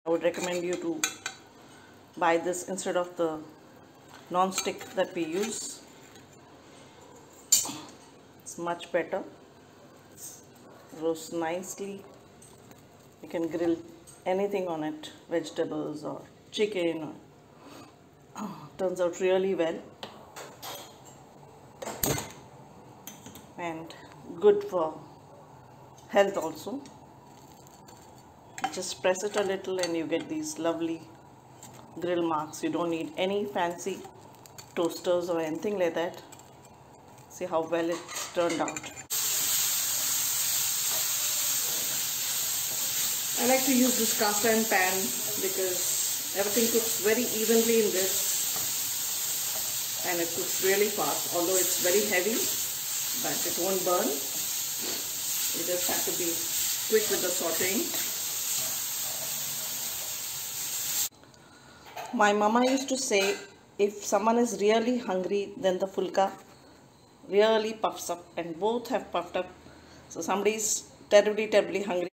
I would recommend you to buy this instead of the non-stick that we use. It's much better. Roasts nicely. You can grill anything on it, vegetables or chicken. Turns out really well and good for health also. Just press it a little and you get these lovely grill marks. You don't need any fancy toasters or anything like that. See how well it's turned out. I like to use this cast iron pan because everything cooks very evenly in this and it cooks really fast, although it's very heavy, but it won't burn. You just have to be quick with the sauteing. My mama used to say, if someone is really hungry, then the fulka really puffs up, and both have puffed up. So somebody is terribly hungry.